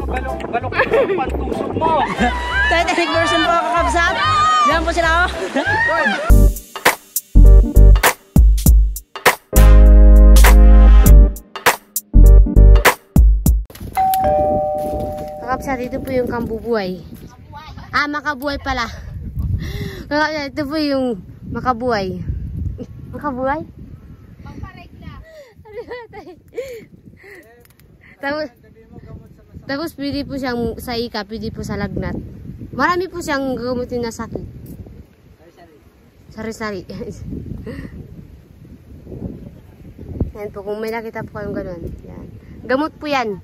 Balok yung pantusok mo. Titanic version po kakabsat. Diyan po sila. Kakabsat, ito po yung kambubuhay. Makabuhay pala. Kakabsat, ito po yung makabuhay. Makabuhay? Tapos pwede po siyang sa ika, pwede po sa lagnat. Marami po siyang gamutin na sakit. Sari-sari. Yan po, kung may nakita po kayong ganun. Yan. Gamot po yan.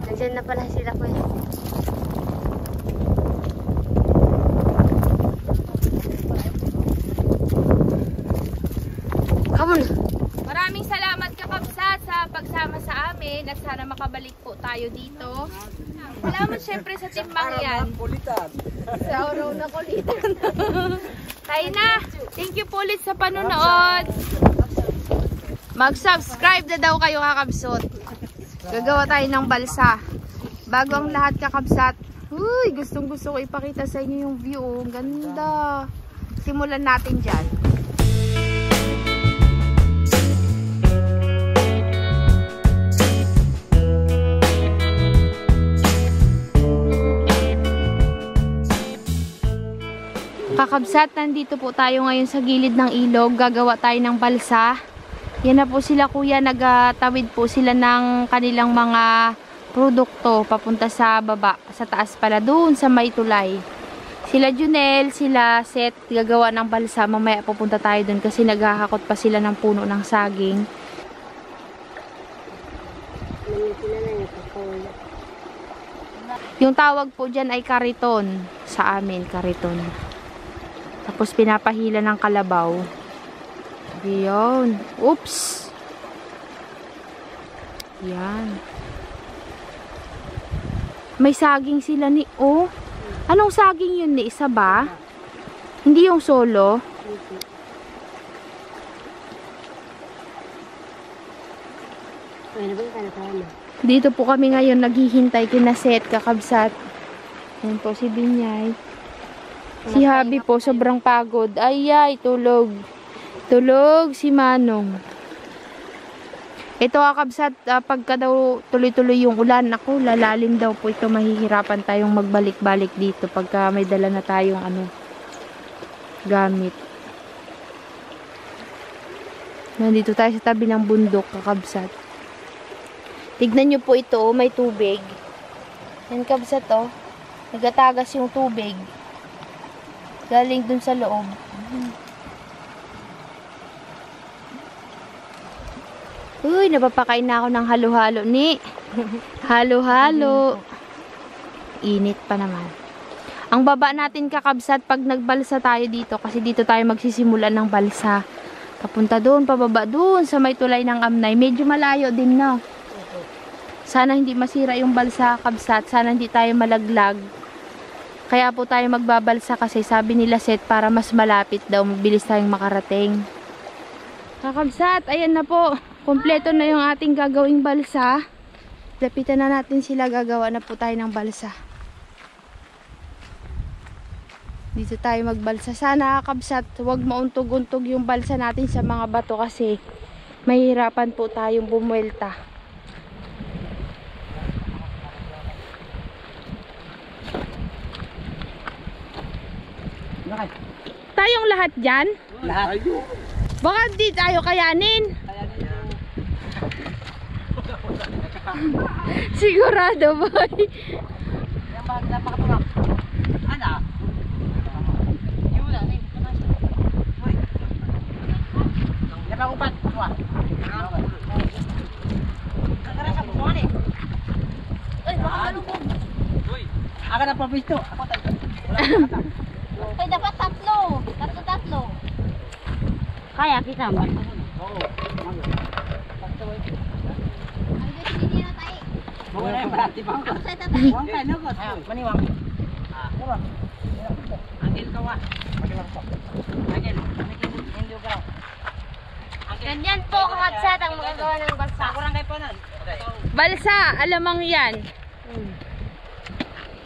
Nandiyan na pala sila po yan. Come on. Maraming salamat kakabsat sa pagsama sa amin at sana makabalik po tayo dito. Salamat syempre sa timbang yan. Sa araw na kulitan. Tayo na. Thank you po ulit sa panonood. Mag-subscribe na daw kayo kakabsot. Gagawa tayo ng balsa. Bago ang lahat kakabsat. Uy, gustong gusto ko ipakita sa inyo yung view. Ang ganda. Simulan natin dyan. Kakabsat, nandito po tayo ngayon sa gilid ng ilog. Gagawa tayo ng balsa. Yan na po sila kuya, nagtawid po sila ng kanilang mga produkto papunta sa baba, sa taas pala, doon sa may tulay. Sila Junel, sila Seth, gagawa ng balsa. Mamaya pupunta tayo doon kasi naghahakot pa sila ng puno ng saging. Yung tawag po dyan ay kariton. Sa amin, kariton. Tapos pinapahila ng kalabaw. Ayan. Oops. Yan. May saging sila ni... Oh. Anong saging yun ni? Isa ba? Hindi yung solo? Dito po kami ngayon naghihintay kina Seth, kakabsat. Yan po si Binyay. Si Habi po, sobrang pagod. Ay, tulog. Tulog si Manong. Ito kakabsat, pagka daw tuloy-tuloy yung ulan, ako, lalalim daw po ito. Mahihirapan tayong magbalik-balik dito pagka may dala na tayong gamit. Nandito tayo sa tabi ng bundok, kakabsat. Tignan nyo po ito, may tubig. Yan kabsat, oh. Nagatagas yung tubig. Galing dun sa loob. Uy, napapakain na ako ng halo-halo ni. Halo-halo. Init pa naman. Ang baba natin kakabsat pag nagbalsa tayo dito. Kasi dito tayo magsisimula ng balsa. Papunta doon, pababa doon sa may tulay ng Amnay. Medyo malayo din na. Sana hindi masira yung balsa kakabsat. Sana hindi tayo malaglag. Kaya po tayo magbabalsa kasi sabi nila Seth para mas malapit daw, mabilis tayong makarating. Kakabsat, ayan na po. Kompleto na yung ating gagawing balsa. Lapitan na natin sila, gagawa na po tayo ng balsa. Dito tayo magbalsa. Sana kakabsat, huwag mauntog-untog yung balsa natin sa mga bato kasi mahihirapan po tayong bumuelta. Tayong lahat dyan? Lahat. Baka di tayo kayanin. Sigurado ba? Aga na pabisto. Ay, dapat tatlo. Tatlo. Kaya kita mo. Oo. Mga na yung parati bang ko. Wang kayo nukot. Maniwang. Diba? Angel ka wa. Maniwang po. Angel. Hindi ka raw. Ganyan po kakabsat ang magagawa ng balsa. Kurang kayo po nun. Balsa, alamang yan.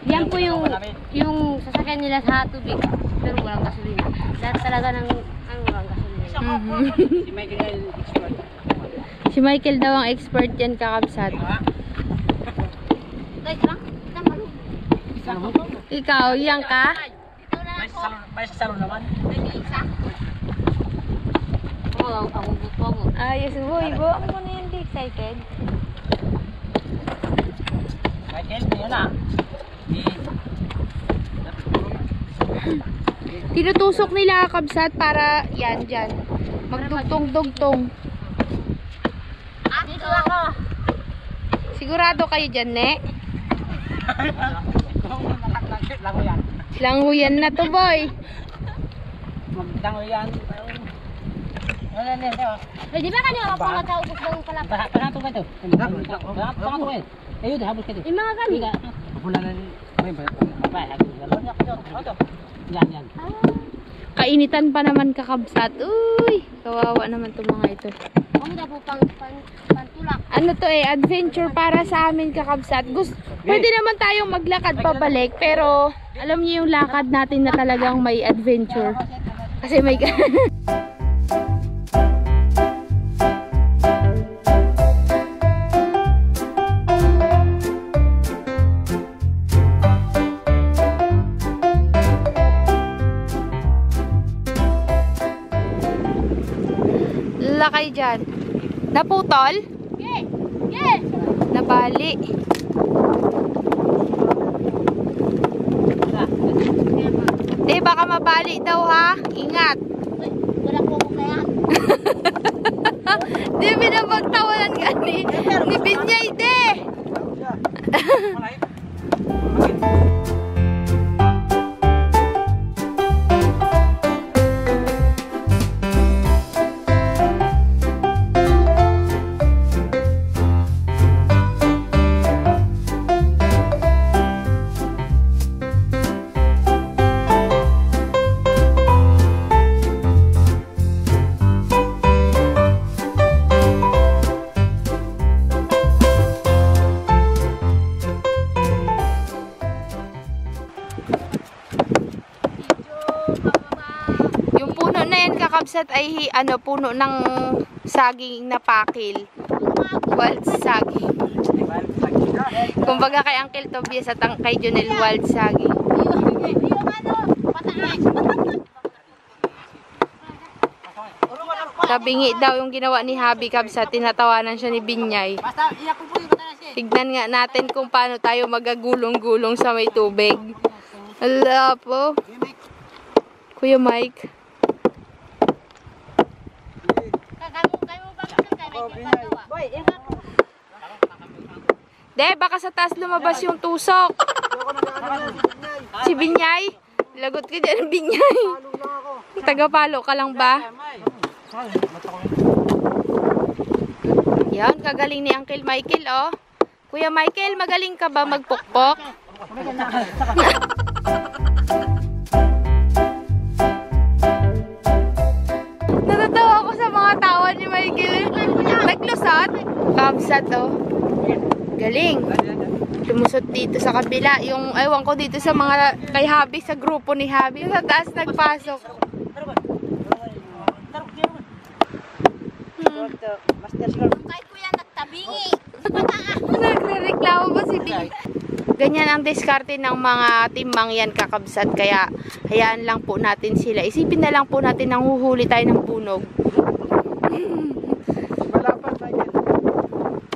Yan po yung sasakyan nila sa tubig. Pero walang gasolina. Lahat talaga ng walang gasolina. Si Michael expert. Si Michael daw ang expert yan, kakabsat. Ikaw, yan ka? May sa salon naman. Ayos mo, Ibo. Ako mo na yan, di excited. Michael, yun na. Tinutusok nila kakabsat para yan, dyan. Magdugtong-dugtong. Dito ako. Sigurado kayo dyan, ne? Lango yan. Langhuyan na to, boy. Magdango yan. Ano yan? Eh, di ba kanina ako pangataubos ng pala? Panato ka ito. Panato ka ito. Ayun, habos ka ito. Yung mga ganito. Pula na rin. Yan. Kainitan pa naman kakabsat. Uy, kawawa naman to mga ito. Ang dapo pantulak. Ano to adventure para sa amin kakabsat. Pwede naman tayong maglakad pabalik, pero alam niyo yung lakad natin na talagang may adventure. Kasi may lakay dyan. Naputol? Yes! Nabali. Di, baka mabali daw ha. Ingat. Wala po ko kaya. Di, binabagtawanan ka ni Binyay, de. Kakabsat ay puno ng saging na pakil. Wild saging. Kumbaga kay Uncle Tobias at kay Jonel wild saging. Kabingi daw yung ginawa ni Habi Kabsat. Tinatawanan siya ni Binyay. Tignan nga natin kung paano tayo magagulong-gulong sa may tubig. Ala po. Kuya Mike. De, baka sa taas lumabas yung tusok. Si Binyay? Lagot ka dyan, Binyay. Tagapalo ka lang ba? Yan, kagaling ni Uncle Michael, oh. Kuya Michael, magaling ka ba magpukpok? Natatawa ako sa mga tawa ni Michael. Naglusot? Kabsat, oh. Galing. Lumusot dito sa kabila. Yung, ewan ko dito sa mga kay Habi, sa grupo ni Habi. Sa taas nagpasok. Kahit kuya nagtabingi. Nagre-reklamo ba si Binyay? Ganyan ang diskarte ng mga timang yan, kakabsat. Kaya, hayaan lang po natin sila. Isipin na lang po natin nang huhuli tayo ng punog.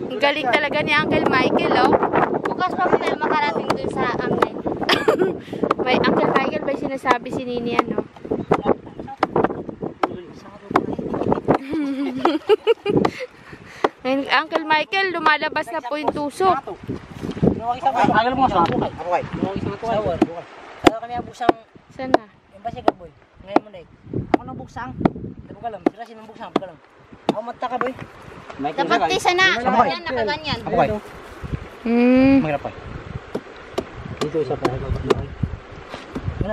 Ang galing talaga ni Uncle Michael, oh. Bukas pa po tayo makarating dun sa amin. May Uncle Michael, may sinasabi si Nini, ano? Uncle Michael, lumalabas na po yung tusok. Agal mo sa ako. Ano kami ang buksang? Saan na? Yung basiga boy. Ngayon mo na eh. Ako nang buksang. Dapat ka lang. Sila sinang buksang. Dapat ka lang. Ako mata ka boy. Dapat tisa na. Yan, nakaganyan. Ako kayo. Mahirap pa. Dito isa pa.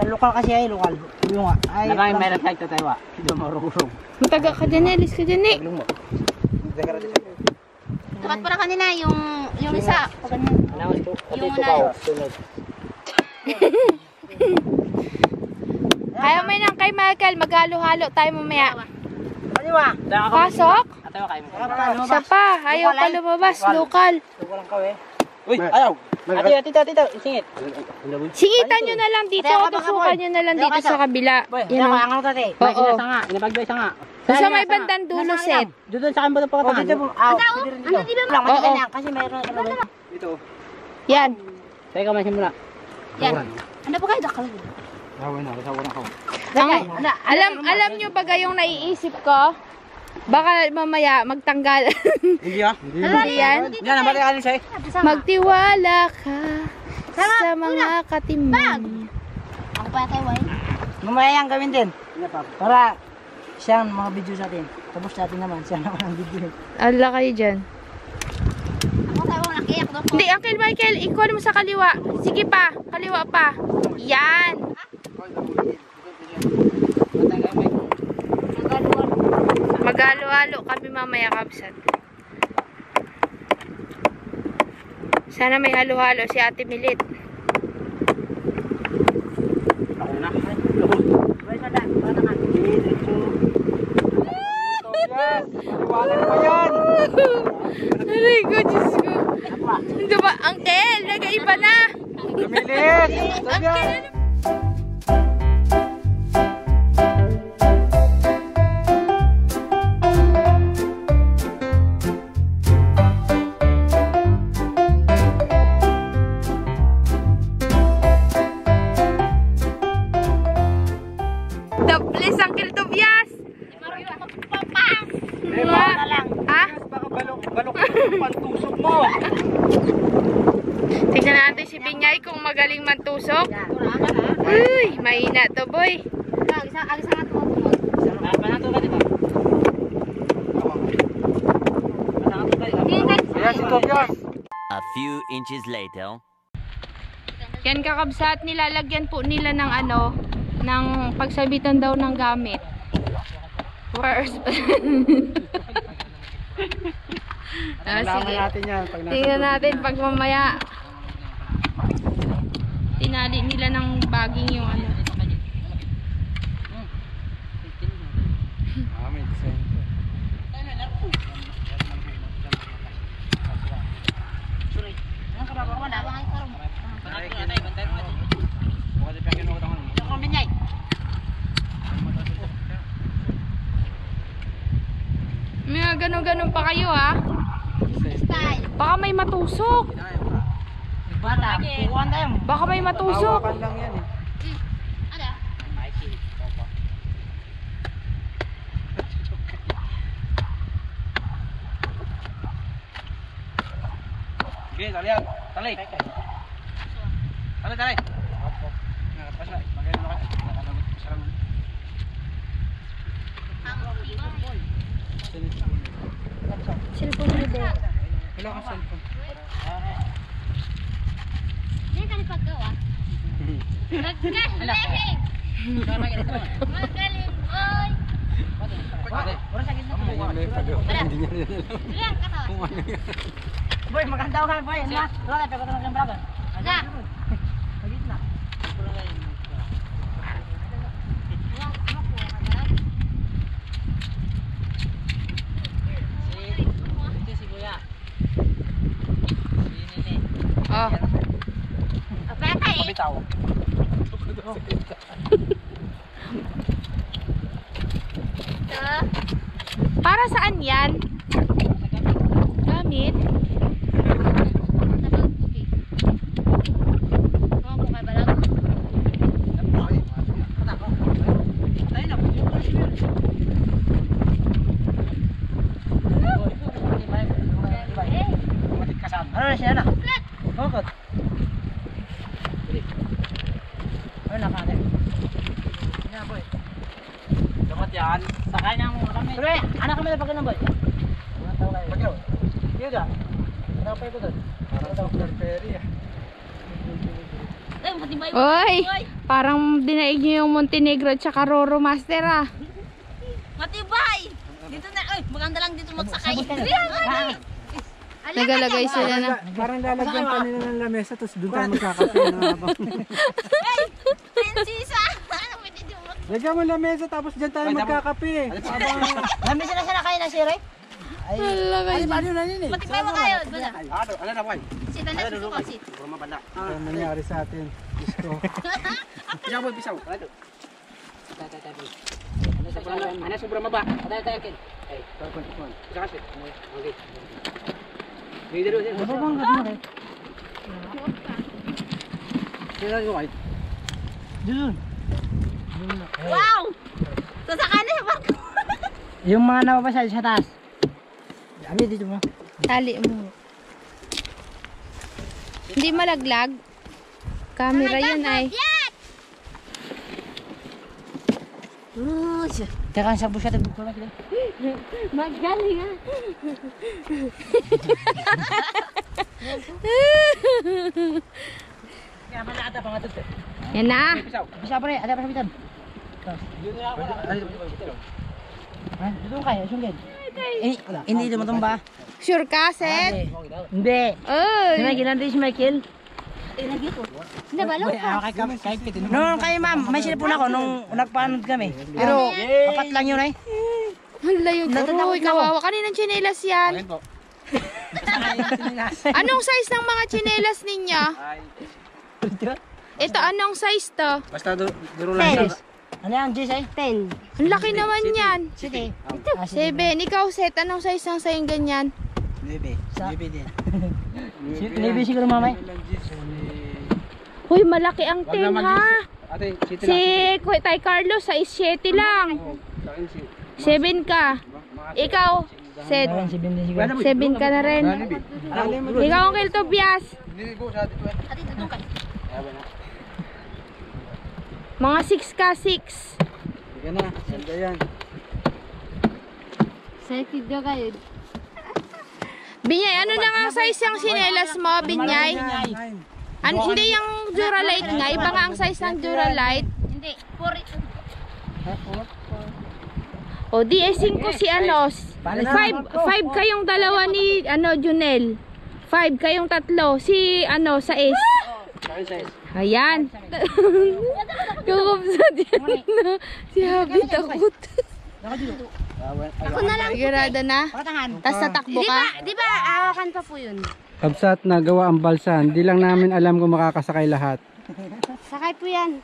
Lokal kasi ay lokal. Yung nga. Nakay meron kahit tayo. Hindi marurong. Mataga ka dyan, Elis ka dyan, eh. Dapat para kanina yung isa. Pag ganyan. Yung una. Kaya may nang kay Michael, maghalo-halo tayo mamaya. Kaliwa. Pasok? Atayo kayo. Isa pa, ayaw pa lumabas, lokal. Walang kawe. Uy, ayaw. Tita, singit. Singitan nyo na lang dito, tusukan nyo na lang dito sa kabila. Yan o. Ang tate. Oo. Inapagbay sa nga. Sa may bandang dulo, set. Doon sa akin ba ito pagkatangan? Oo. Kasi mayroon na dito. Yan. Teka, may simula. Yan. Ano pa kayo dakal? Alam nyo ba yung naiisip ko? Baka mamaya magtanggal. Hindi ah. Hindi yan? Yan, ang balik alin sa'yo. Magtiwala ka sa mga katimbang. Ako pa tayo, Way. Mamaya yan gawin din. Para siyang mga video sa atin. Tapos sa atin naman, siya naman ang video. Ala kayo dyan. Ako tayo, nakiyak doon. Hindi, Uncle Michael, ikuha mo sa kaliwa. Sige pa, kaliwa pa. Yan. Maghalo-halo kami mamaya, kabsat. Sana may halo-halo si Ate Milit. Ako na. Wala na ba yan? Aray ko, Diyos ko. Ano ba, Uncle? Nag-iba na. Tumilit! Uncle, Please, Uncle Tobias. Ha? Baka balok pantusok mo. Tignan natin si Binyay kung magaling mantusok. Uy, mahina to, boy. A few inches later. Yan kakabsat, nilalagyan po nila ng ano, ng pagsabitan daw ng gamit. Worse. Sige. Tingnan natin pag mamaya. Tinali nila ng baging yung ano. May ganun-ganun pa kayo ha. Baka may matusok. Bata, kukuhan tayo. Baka may matusok. Lang yan eh. Sige, talian. Tali. Tali. Nakapas na. Magayon na ka. Nakadagot ko sarang. Cellphone mo din. Wala kang cellphone. Hindi ka nipagawa. Magaling! Magaling, boy! Bilang ka to. Boy, maganda ka boy. Na. Wala pa ko ng braga. Na. Magit na. Ito si Kuya. Si Nene. Oh. Patay. Bitaw. Para saan yan? Gamit? Ano na siya na? Bakit? Ano na kate? Yan boy. Dapat yan. Sakay na mo kami. Pero anak kami na pag ganun boy. Mga tao kayo. Pagyaw. Yuda. Ano pa ito doon? Parang daw ferry ah. Oy! Parang dinaig nyo yung Montenegro at saka Roro Master ah. Matibay! Dito na, maganda lang dito magsakay. Nagalagay sila na. Parang lalagyan pa nila ng lamesa, tapos doon tayo magkakape na habang. Prinsesa! Lagyan mo lamesa, tapos dyan tayo magkakape. Lamesa na siya kayo na siya, right? Paano na yun eh? Matikmay mo kayo. Ano na boy? Sit, ang dami ko sit. Ano nangyari sa atin? Gusto. Pisaw boy, pisaw. Ano sobrang maba? Tayo kin. Ay, kon. Isa kasi. Okay. May dalo din. Ano bang gato na? Sila ko ay. Dun. Wow! Sasakay na siya barko. Yung mga nababasa sa taas. Abi dito mo. Tali mo. Hindi malaglag. Camera yan ay. Teka sa busya tayo bukol lagi. Magaling ha. Kaya man ada pangatut. Yan na. Bisa pa rin, ada pa sa bitan. Dito kayo, sungkin. Hindi ito matumba. Sure ka, Seth? Hindi. Oy! Sino ginanti si Michael? Nabalo ka. Noong kayo ma'am, may silipon ako nung nagpanod kami. Pero apat lang yun ay. Hala yun. Uy, kawawa. Kaninang tsinelas yan? Anong size ng mga tsinelas ninyo? Ito, anong size to? Basta duro lang. Ano yan, Jess ay? 10. Ang laki naman yan. Sige. 7. Ikaw, Seth, anong size ng sayong ganyan? Bebe. Bebe din. Libi siguro mamay. Uy, malaki ang 10 ha. Ate, Si Tay Carlos, size 7 lang. 7 ka. Ikaw, Seth, 7 ka na rin. Ikaw, Uncle Tobias. Mga 6 ka, 6. Sige na, sanda yan. Second ka kayo. Binyay, ano lang ang size ng sinelas mo, Binyay? Hindi yung Duralite nga, iba nga ang size ng Duralite. Hindi. 4. O, di 5 si ano. 5 kayong dalawa ni Junel. 5 kayong tatlo. Si sa S. Ayan. Kukupsat yan na. Si Habi takot. Ako na lang. Sigurado na. Tapos tatakbo ka. Di ba awakan pa po yun? Kabsat na gawa ang balsa. Hindi lang namin alam kung makakasakay lahat. Sakay po yan.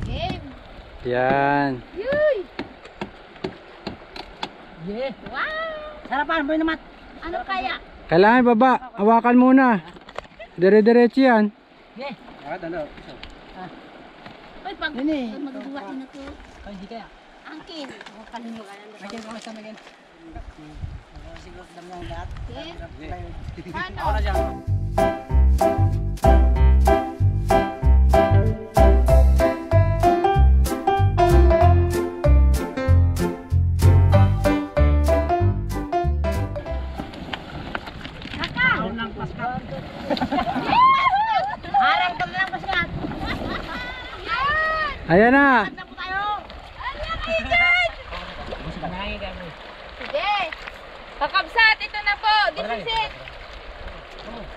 Game. Yan. Yuy! Yeah. Wow! Sarapan, boy naman. Ano kaya? Kailangan baba. Hawakan muna. Dire-diretso yan. Yeah. Uy, pag Nini. magbuhain na to. Ay, hindi kaya. Angkin. Kalimutan. Michael, kamusta Michael? Siguro dami ng lahat. Paano? Ako na dyan. Harang ka lang pasgat. Ayan na. Sige. Kakabsat, ito na po. This is it.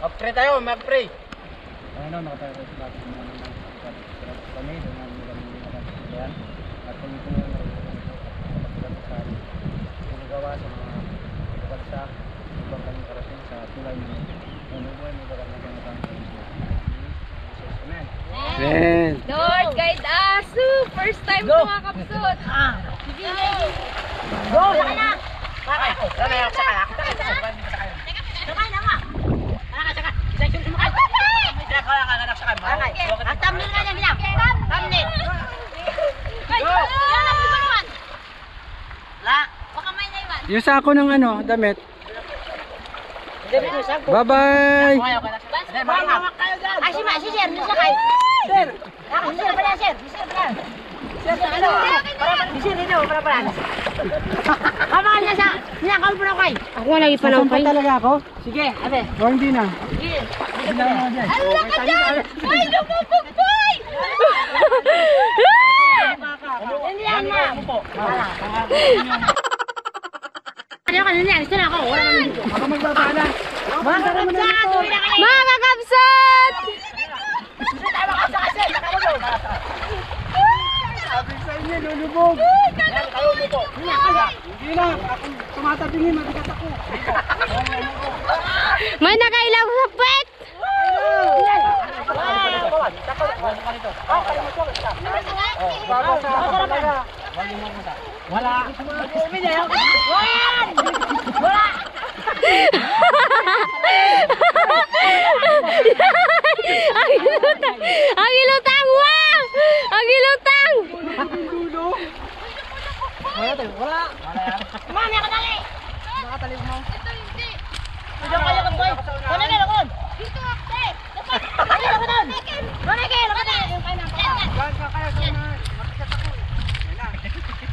Mag-pray tayo, mag-pray. Ano, nakatayo tayo sa lahat ng kami, dengan yan. At kung ito na sa ginagawa sa mga bansa, ibang kanyang karating sa tulay ng buhay mo baka naganapang sa Isla. Amen. Amen. Lord, guide us. First time ko mga kapsot. Go! Saka na! Sakay na nga. Saka. Isang yung sumakay. Kaya kaya ka nanak sakay. Ang thumbnail nga niya, bilang. Thumbnail. La. Baka may naiwan. Yung sako ng damit. Bye-bye. Ay, si Sir, nasa sakay. Sir. Si Sir pala, Sir. Si Sir pala. Sir, ano? Si Sir, ito, para. Kamaan niya sa, ninakaw po na kay. Ako lagi pa lang kayo. talaga ako? Sige, abe. O hindi na? Sige. Ala ka dyan! Ay, lumupugboy! Hindi yan na. Ano ka na? Gusto na ako. Wala naman dito. Ako magbabaanan. Mga kakabsat! Uwi na kayo! Mga kakabsat! Tama ka sa kasi! Sabi sa inyo, lulubog. Kayo dito! Hindi na, ako tumatabingin, mabigat ako. May nakailaw sa puwet! Wala. Ang ilutang! Ang ilutang! Wow! Ang ilutang! Wala. Mami, ako dali! Nakatali mo. Dito kayo ka, boy! Ano na, lakon? Dito, te! Ano na, lakon? Ano kayo, lakon na! Yung kayo na, Gaan ka kaya sa una. Mabigat ako.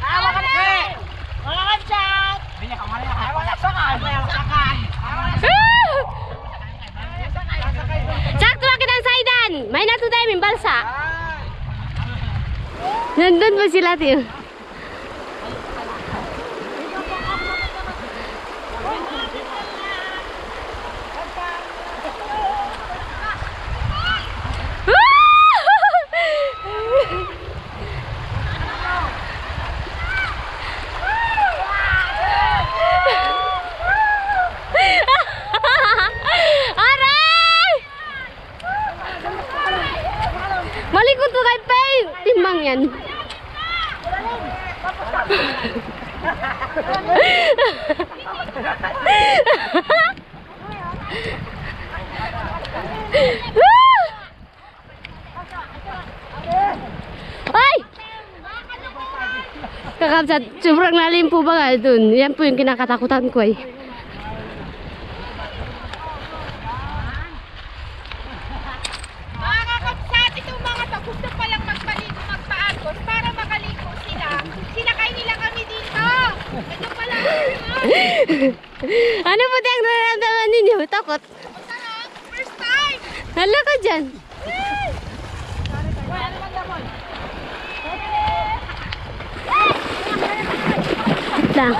Awa ka na! Mga kapsat! Binya ka malaya. Wala sakay. Wala sakay. Sakto akin ang saidan! May natuday min balsa! Nandun ba sila, Tiyo? Malikot mo kay Pay! Timbang yan. Ay! Kakabsat, sobrang lalim po ba nga dun? Yan po yung kinakatakutan ko eh. Mga kakabsat, itong mga to gusto palang magpaligo, magpaagos para makaligo sila. Sinakay nila kami dito. Ito pala. Ano po ang nararamdaman ninyo? Takot? First time. Hala ka dyan. Lang.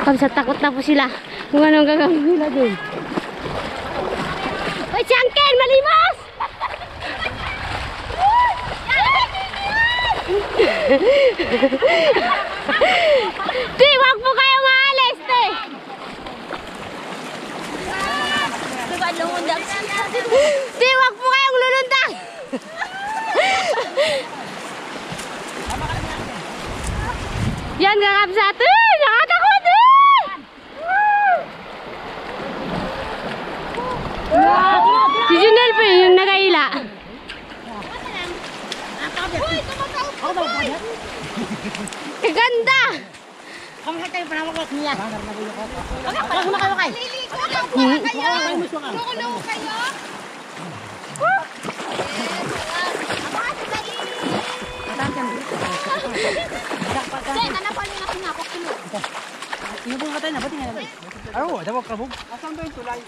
Kamsa takot na po sila kung anong gagawin nila dun. Hoy, Changken! Malimos! Di, wag po kayong aalis, te! Di, wag po kayong lulundang! Yan, kakabsat! Nakatakot! Si Junel po yung nakaila. Kaganda! Kung sa tayo, panawag ko niya. Wala na kayo kay. Liligo lang pala kayo. Loko-loko kayo. Jen, nanapal nyo na sinapok kilo. Inubong ka tayo na, ba't nga natin? Ano, dawag kabog. Asan ba yung tulay?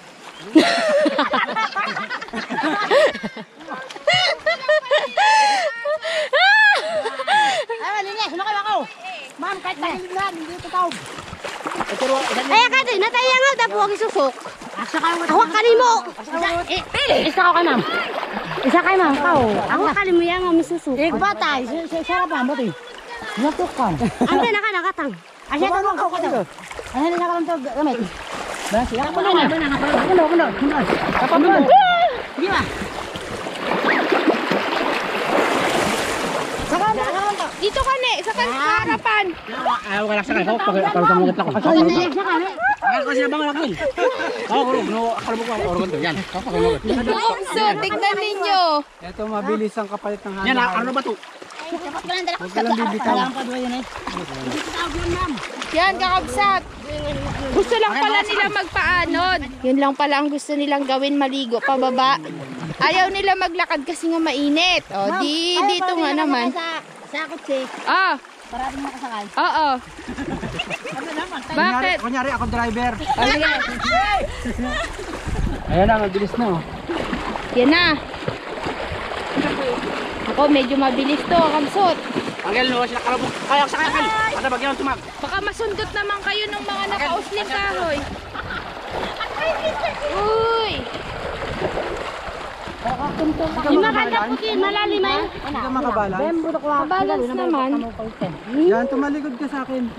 Ay, linya, sumakay ako. Ma'am, kahit tahimik lang, hindi ito tawag. Ay, akado, natayang nga, tapo ang isusok. Asa kayo nga. Awak ka mo! Isa ka kay ma'am. Isa kay ma'am, kao. Awak ka mo yan, ang isusok. Batay, sarap ang batay. Natok ka. Ante, nakatang. Asya ka mo ka dito. Ano na ka lang to gamit. Basi, ako na. Ano. Kapag mo. Di ba? Dito ka ne, sa harapan. Ayaw ka lang sakay ko. Pagkamugat ako. Akala ko sila bang lakay. Akala mo ko ang organ to. Yan. Pagkamugat. So, tignan ninyo. Ito mabilis ang kapalit ng hana. Yan, ano ba to? Huwag ka lang bibitaw. Yan, kakabsat. Gusto lang pala nila magpaanod. Yun lang pala ang gusto nilang gawin, maligo pababa. Ayaw nila maglakad kasi nga mainit. O, dito nga naman. Sa kotse, Ah, para din makasakay. oo. Bakit? Kunyari ako driver. Ayan na, mabilis na. Yan na. Ako, medyo mabilis to, kabsot. Angel, no, sila kalabok. Kaya sa kaya, Angel. Ano bagyan ng tumag? Baka masundot naman kayo ng mga nakausling kahoy. Uy! Yung makadap ko malalim ay. Hindi ka makabalance. Mabalance naman. Yan, tumalikod ka sa akin.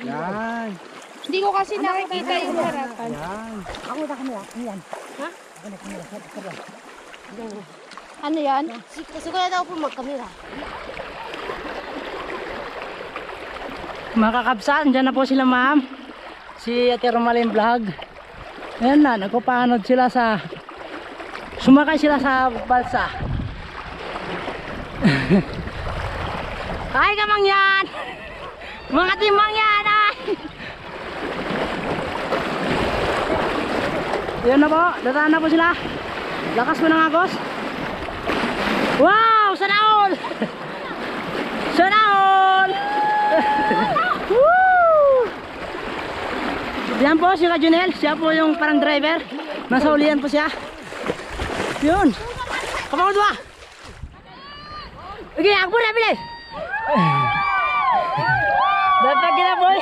Yan. Hindi ko kasi nakikita yung harapan. Yan. Ano yan? Siguro daw po magkamera. Mga kakabsan, dyan na po sila ma'am. Si Ate Romalyn Vlog. Ayan na, nagpapanod sila sa... Sumakay sila sa balsa. Ay, kamang yan! Mga timang yan! Ay! Ayan na po, dataan na po sila. Lakas po ng agos. Wow! Sana all! Sana all! Woo! Yan po si Kajunel. Siya po yung parang driver. Nasa ulian po siya. Yun. Kapagod ba? Okay, akbo na bilis. Dapat kita boy.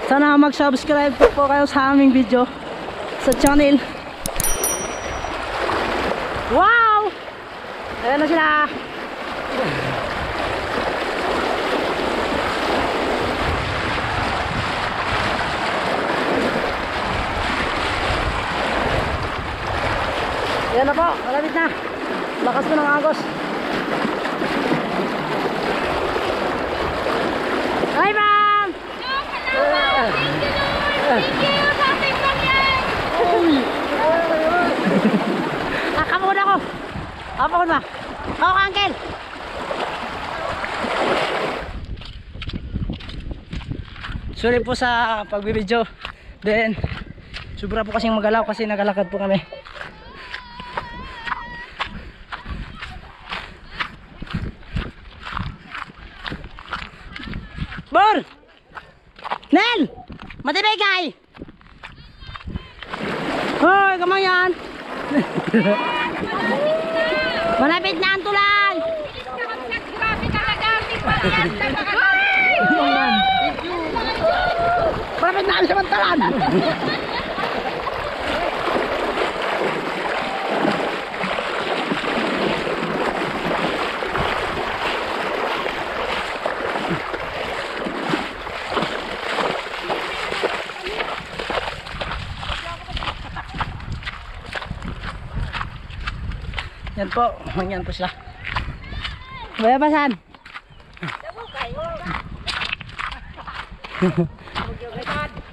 Sana mag-subscribe po kayo sa aming video sa channel. Wow! Ayan na sila. Ayan na po, malapit na. Lakas po ng agos. Hi ma'am! Kapagod ako. Kapagod ba? Ako ka, uncle. Sorry po sa pagbibidyo. Then, sobra po kasing magalaw kasi nagalakad po kami. Bor! Nel! Matibay kay! Hoy, kamang yan! Malapit na ang tulay! Grabe talaga ang tingnan. Malapit na ang samantalan! Yan po, mangyan po sila. Baya pasan?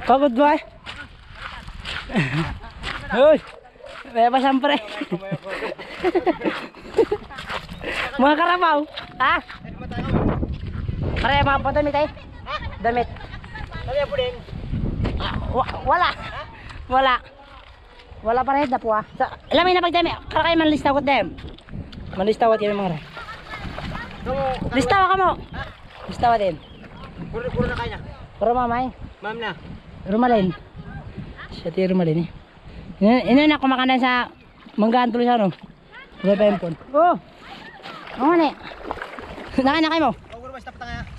Pagod ba? Hoy! Baya pasan pre. Mga karabaw, ha? Pare, mga damit eh. Damit. Wala. Wala. Wala pa rin na po ah. Alam mo na pagdami, karakay man listawat dem. Man listawat yun mga rin. Listawa ka mo. Listawa din. Puro na kaya. Puro mamay. Ma'am na. Rumalin. Siya ti Rumalin eh. Ino na kumakanan sa manggaan tuloy sa ano. Wala pa yung phone. Oh! Oo ne. Nakanakay mo.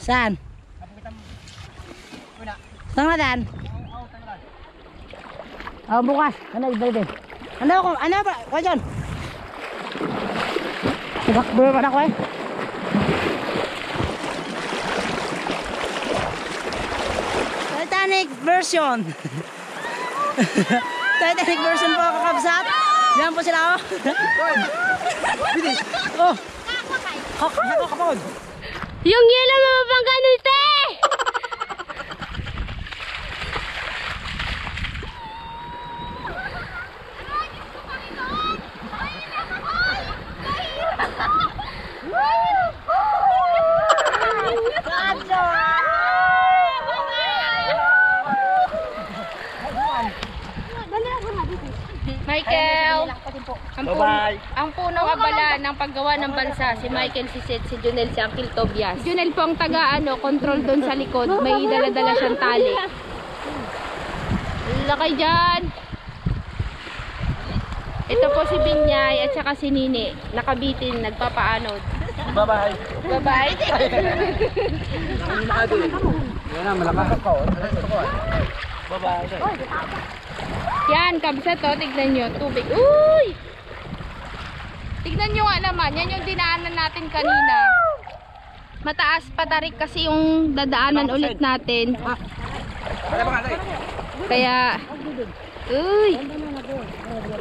Saan? Saan nga daan? Oh, bukas. Ano iba-iba? Ano ba? Kuha dyan. Sabakbo pa ako eh. Titanic version. Titanic version po kakabsat. Yan po sila oh. Oh. Kapagod. Yung yelo mo pang ganito eh! Michael! Ang punong abala ng paggawa ng balsa, si Michael, si Seth, si Junel, si Uncle Tobias. Junel po ang control doon sa likod. May dala-dala siyang tali. Lakay dyan! Ito po si Binyay at saka si Nini. Nakabitin, nagpapaanod. Bye-bye. Bye-bye! Yan na, malakas. Bye-bye. Yan, kabsa to. Tignan nyo. Tubig. Uy! Tignan nyo nga naman. Yan yung dinaanan natin kanina. Mataas patarik kasi yung dadaanan ulit natin. Kaya, uy!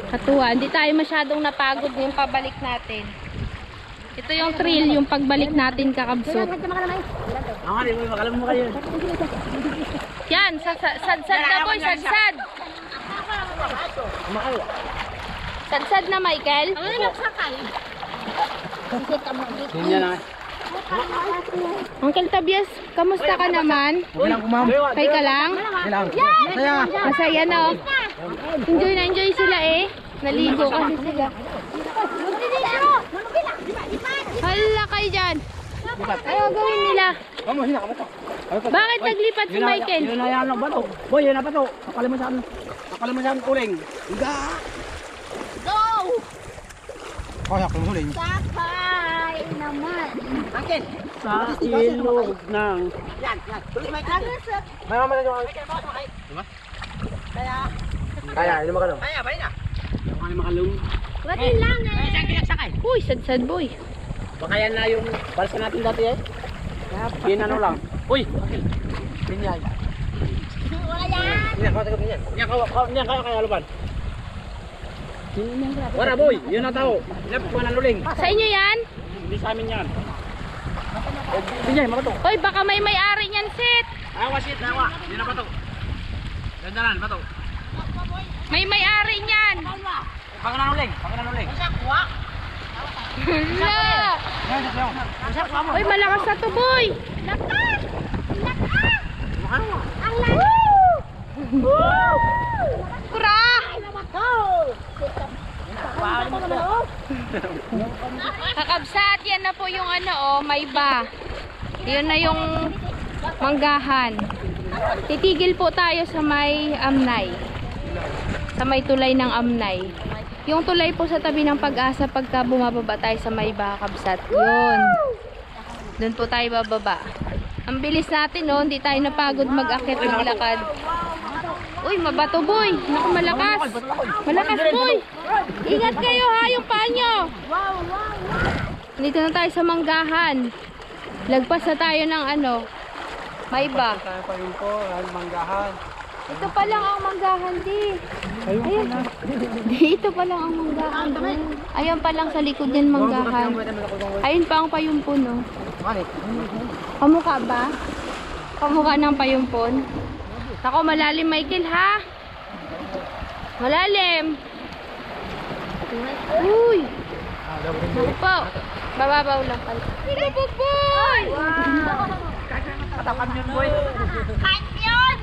Katuwa. Hindi tayo masyadong napagod yung pabalik natin. Ito yung thrill, yung pagbalik natin kakabsot. Ang hindi mo makalam mo kayo. Yan, sadsad na boy, sadsad. Sadsad na Michael. Yan na. Uncle Tobias, kamusta ka naman? Walang kumam. Okay ka lang? Ilang. Masaya. Masaya no? Enjoy na enjoy sila eh. Naligo kasi sila. Hala kayo dyan. Ayaw gawin nila. Bakit naglipat si Michael? Yun na yan lang ba to? Boy, yun na pa to. Nakalimutan kuling. Iga! Kaya kung huling. Sakay naman. Akin. Sa ilog ng... Yan. Tuloy Michael. Mama na yung Kaya, ino makalong. Kaya, bay na. Ay, makalung. Wala lang eh. Saan pinagsakay? Uy, sadsad boy. Baka yan na yung balsa natin dati eh. Yan ano lang. Uy! Pinyay. Wala yan. Yan, kawat ka pinyan. Yan kaya luban. Wala boy, yun na tao. Yan po nanuling. Sa inyo yan? Hindi sa amin yan. Pinyay, makato. Uy, baka may may-ari niyan, Sit. Awa shit, awa. Yun na pato. Dandanan, pato. May may-ari niyan. Baka nanuling. Hala. Uy, malakas na to, boy. Ang lakas. Kura. Kakabsat, yan na po yung may ba. Yun na yung manggahan. Titigil po tayo sa may Amnay. Sa may tulay ng Amnay. Yung tulay po sa tabi ng Pag-asa pagka bumababa tayo sa may ba, Kabsat. Yun. Doon po tayo bababa. Ang bilis natin, no? Hindi tayo napagod mag-akit, maglakad. Uy, mabato, boy. Naku, malakas. Malakas, boy. Ingat kayo, ha, yung paa nyo. Dito na tayo sa manggahan. Lagpas na tayo ng may ba. Tayo pa yun po, manggahan. Ito pa lang ang manggahan, di. Ayun. Dito pa lang ang manggahan. Ayun pa lang sa likod din manggahan. Ayun pa ang payumpon, no? Kamukha ba? Kamukha ng payumpon? Ako, malalim, Michael, ha? Malalim. Uy. Naku po. Bababaw lang pala. Ilubog, boy! Katakam yun boy. Kahit yun.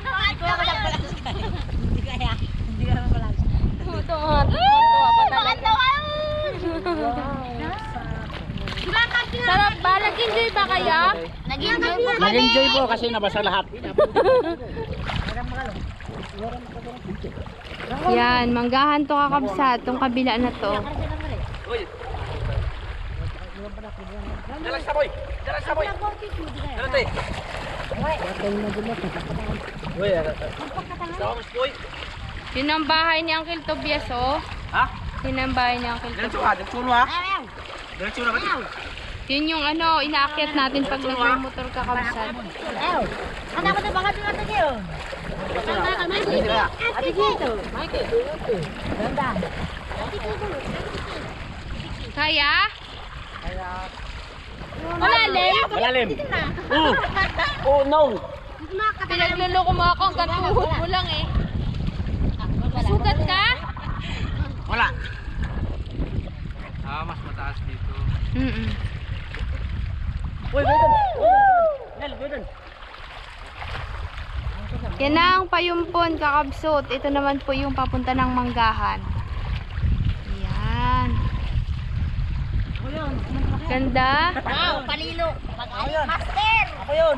Hindi kaya. Hindi ka naman pala. Tuwa pa talaga. Sarap ba? Nag-enjoy ba kayo? Nag-enjoy po. Nag-enjoy po kasi nabasa lahat. Yan, manggahan to kakabsat. Itong kabila na to. Dalang sa boy. Dalang sa boy. Dalang tayo. Boy, Sawas boy. Yun ang bahay ni Uncle Tobias, oh. Ha? Yun ang bahay ni Uncle Diretso Tobias. ka, diretso ha. Diretso na ba? Yun yung inaakyat natin pag nag-motor kakabsat. Anak ko na baka natin yun. Ate dito. Kaya? Malalim? Malalim. Oh no. Pinagluloko mo ako, ang katuhod mo lang eh. Sugat ka? Wala. Mas mataas dito. Uy, gawin. Nel, gawin. Yan na ang payumpon, kakabsot. Ito naman po yung papunta ng manggahan. Yan. Ganda. Wow, palilo. Master. Ako yun.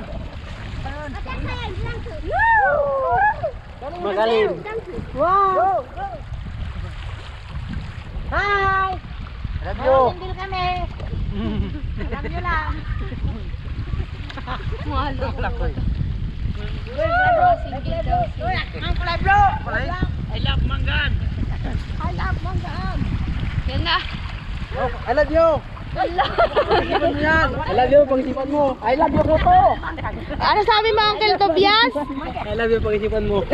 Magaling. Wow. Hi. Love you. Single kami. Alam nyo lang. Mahalo. Ang kulay bro. I love manggan. I love manggaan. Yan na. Oh, I love you. Pag-isipan mo yan. I love you, pag-isipan mo. I love you ko to. Ano sabi mo, Uncle Tobias? I love you, pag-isipan mo.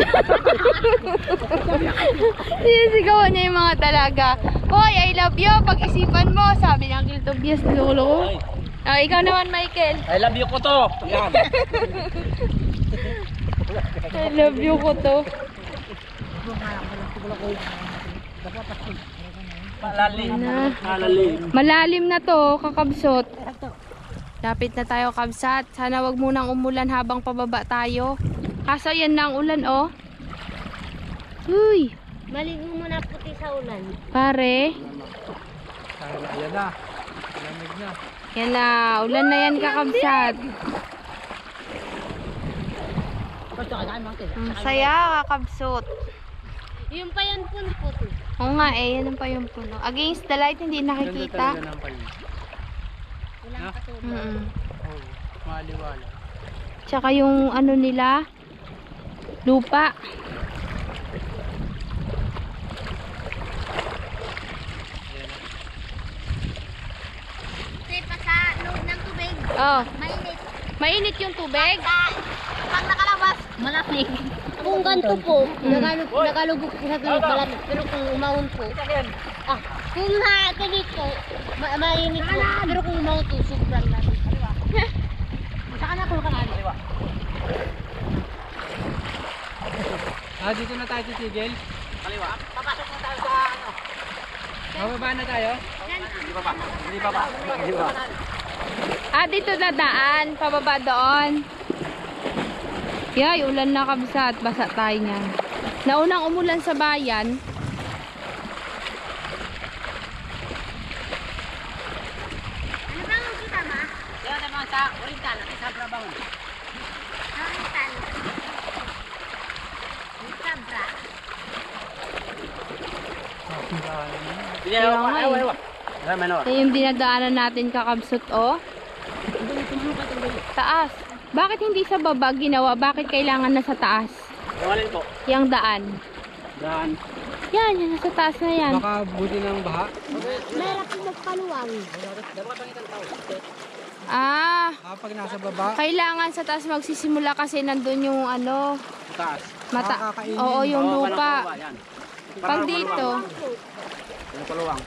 Sinisigawan niya yung mga talaga. Hoy, I love you. Pag-isipan mo. Sabi ni Uncle Tobias, lolo. Ikaw naman, Michael. I love you ko to. Yan. I love you ko to. Malalim. Na. Malalim. Malalim na to, kakabsot. Lapit na tayo, kabsat. Sana wag munang umulan habang pababa tayo. Kaso yan na ang ulan, oh. Uy, Maligo muna puti sa ulan. pare. Ayan na. Lamig na. Yan na, ulan na yan, kakabsat. Ang saya, kakabsot. Yung pa yan puno. Oo nga eh, yan ang pa yung puno. Against the light, hindi nakikita. Ganda talaga ng paligid. Walang katulad. Oh, maliwala. Tsaka yung ano nila, lupa. Kasi pa sa loob ng tubig, Oh, mainit. mainit yung tubig. Pag nakalabas, malamig. Kung ganito po, nakalubog po sa tubig malamig. Pero kung umahon po, kung natinit po, mainit po. Pero kung umahon po, sobrang lamig. Saka na kung kanali. Dito na tayo titigil. Kaliwa. Papasok na tayo sa ano. Mababa na tayo. Hindi pa ba? Hindi pa ba? Hindi pa. Dito na daan, pababa doon. Yay, ulan na kabsat, basa tayo niyan. Naunang umulan sa bayan. Ano bang ang kita, ma? Yan naman sa Oriental. Sa Brabangon. Oriental. Cabra. Kaya nga eh. Ito yung dinadaanan natin, kakabsot, oh. Taas. Bakit hindi sa baba ginawa? Bakit kailangan na sa taas? Yung po. Yung daan. Daan. Yan, yan, nasa taas na yan. Baka buti ng baha. Meron po magpaluwang. Pag nasa baba, Kailangan sa taas magsisimula kasi nandun yung ano, Taas. Makakainin. Oo, yung lupa. Yan. Pag dito, Yung paluwang.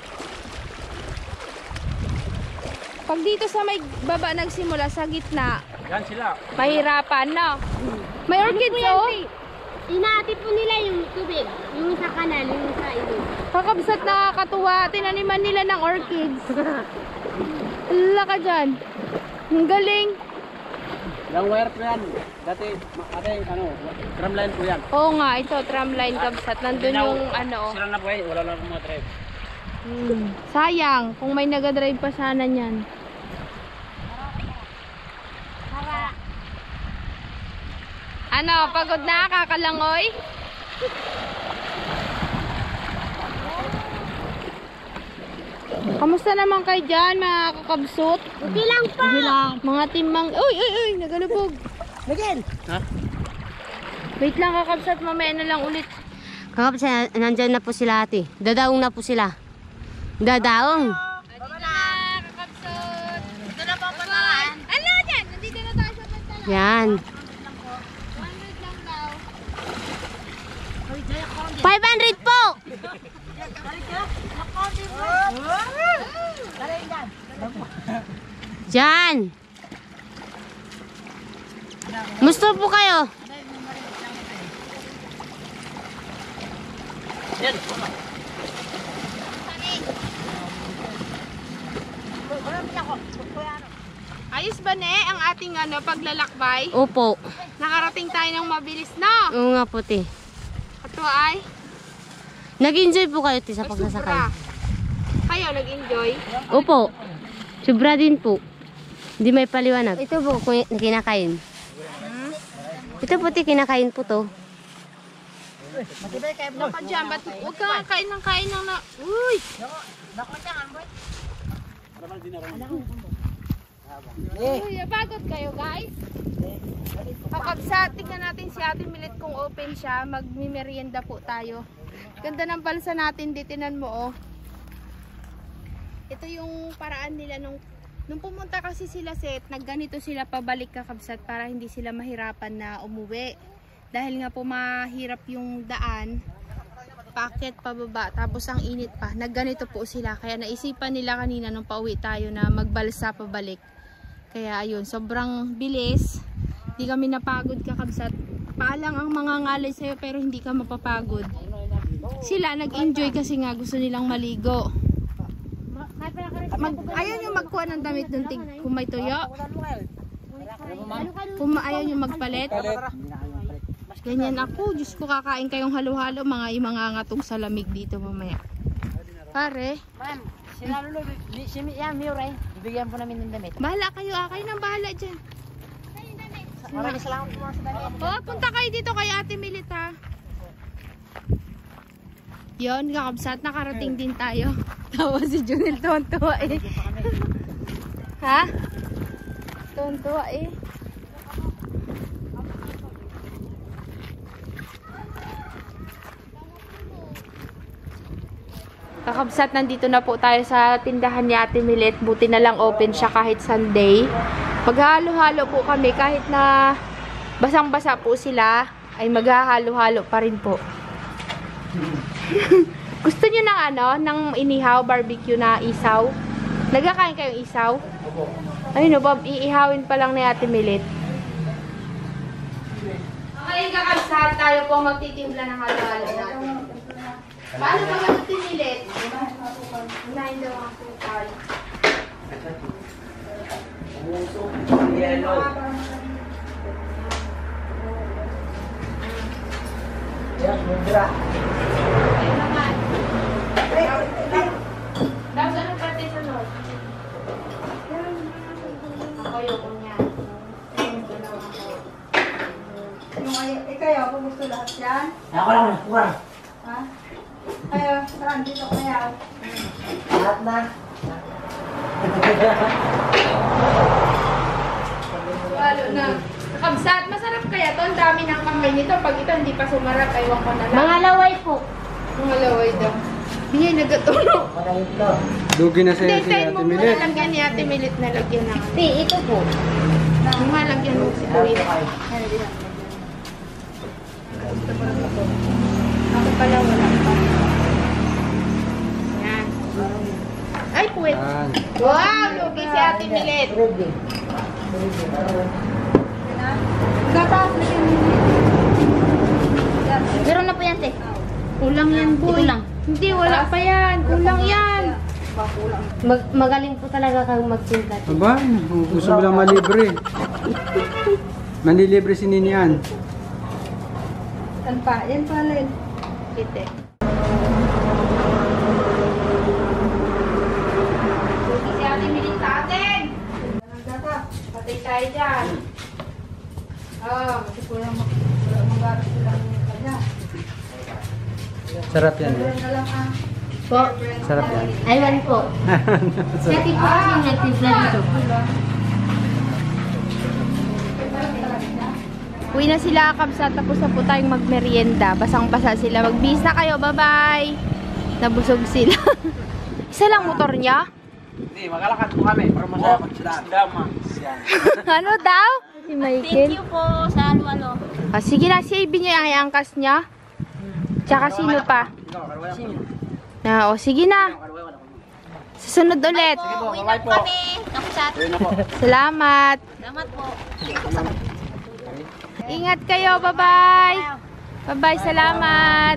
pag dito sa may baba nagsimula sa gitna, Yan sila. mahirapan, no? May orchids, oh. Inaatid po nila yung tubig. Yung sa kanal, yung sa ilog. Kakabsat, nakakatuwa. Tinaniman nila ng orchids. Ala ka dyan. Ang galing. Yung wire po yan. Dati, ano, drumline po yan. Oo nga, ito, tramline, kabsat. Nandun yung ano, oh. Sila na po eh. Wala lang mga drive. Sayang, kung may nagadrive pa sana niyan. Ano, pagod na, kakalangoy? Kamusta naman kayo dyan, mga kakabsot? Okay lang pa. Mga timang... Uy, uy, uy, nagalubog. Miguel! Ha? Wait lang, kakabsat, mamaya na lang ulit. Kakapsa, nandyan na po sila ate. Dadaong na po sila. Dadaong. Ito na po ang pangalan. Ano dyan? Nandito na tayo sa pantalan. Yan. 100 lang daw. 500 po! Diyan. Gusto po kayo? Yan! Ayos ba ne ang ating ano paglalakbay? Opo. Nakarating tayo ng mabilis na. Oo nga po, te. Ito ay Nag-enjoy po kayo, te, sa sobra. pagsasakay. kayo? Nag-enjoy? Opo. Sobra din po. Hindi may paliwanag. Ito po, kinakain. Ito po, kinakain po to. Naka dyan, ba't huwag ka kain ng na... Uy! Uy, pagod kayo guys. Kakabsat, tingnan natin si Ate Milet kung open siya. Magmimerienda po tayo. Ganda ng balsa natin, ditinan mo oh. Ito yung paraan nila nung pumunta kasi sila set, nagganito sila pabalik kakabsat para hindi sila mahirapan na umuwi. Dahil nga po mahirap yung daan, paakyat pababa, tapos ang init pa. Nagganito po sila, kaya naisipan nila kanina nung pauwi tayo na magbalsa pabalik. Kaya ayun, sobrang bilis. Hindi kami napagod kakabsat. Paalang ang mga ngalay sa'yo pero hindi ka mapapagod. Sila nag-enjoy kasi nga gusto nilang maligo. Ayaw nyo magkuha ng damit dun kung may tuyo. Kung ayaw nyo magpalit. Ganyan ako. Diyos ko, kakain kayong halo-halo. Mga imangangatong sa lamig dito mamaya. Pare. Ma'am, sila Lulu, si Miure, bibigyan po namin ng damit. Bahala kayo. Kayo nang bahala dyan. Maraming salamat po sa damit. Oh, punta kayo dito kay Ate Milet ha. Yon, kakabsat. Nakarating din tayo. Tawa si Junel. Tuwan-tuwa eh. Ha? Tuwan-tuwa eh. Kakabsat, nandito na po tayo sa tindahan ni Ate Milet. Buti na lang open siya kahit Sunday. Maghahalo-halo po kami kahit na basang-basa po sila, ay maghahalo-halo pa rin po. Gusto nyo ng ano, ng inihaw, barbecue na isaw? Nagkakain kayong isaw? Ayun o, Bob, iihawin pa lang ni Ate Milet. Okay, kakabsat, tayo po magtitimpla ng halo-halo natin. Paano ba yung tinilit? Unahin daw ang sukal. Ayun naman. Tapos ano pati sunod? Ako yung niya. Ikaw, kung gusto lahat yan? Ako lang, kurang. Ha? Kayo, saan dito kayo? Lahat na. Lalo na. Kabsat, masarap kaya to. Ang dami ng kamay nito. Pag ito hindi pa sumarap, aywan ko na lang. Mga laway po. Mga laway daw. Bigay nagatulo. Dugi na sa'yo si Hintayin Ate mo muna Milet. lagyan ni Ate Milet na lagyan ng ano. Ito po. Yung malagyan mo si Kuya. Ako pala wala pa. Yan. Ay, puwet. Yan. Wow, lugi si Ate Milet. Gata, lagyan mo. Meron na po yan, te. Kulang yan, boy. Ito lang. Hindi, wala pa yan. Kulang yan. Magaling po talaga kang magsinta. Aba, gusto mo lang malibre. Manilibre si Ninian. Yan pa, yan pa rin. Kite. Lugi si Ate Milet sa atin. Gata, Patay tayo dyan. kasi kulang mag-aral silang kanya. Sarap yan. Yan na lang ah. Po. Sarap yan. Aywan po. Kasi po kasi yung nagtimpla dito. Uwi na sila kabsa, tapos na po tayong magmerienda. Basang-basa sila. Magbihis na kayo, bye-bye. Nabusog sila. Isa lang motor niya? Hindi, magalakad po kami para masaya magsidama. Ano daw? Si Michael. Thank you po sa halo-halo. Ah, sige na, si Ivy niya ang angkas niya. Tsaka sino pa? Na, sige na. Susunod ulit. Uwi na po kami. Kapsat. Salamat. Salamat po. Ingat kayo, bye-bye. Bye-bye, salamat.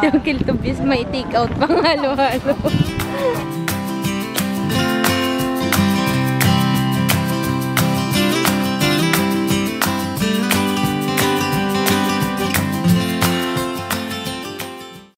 Si Uncle Tobias may take out pang halo-halo.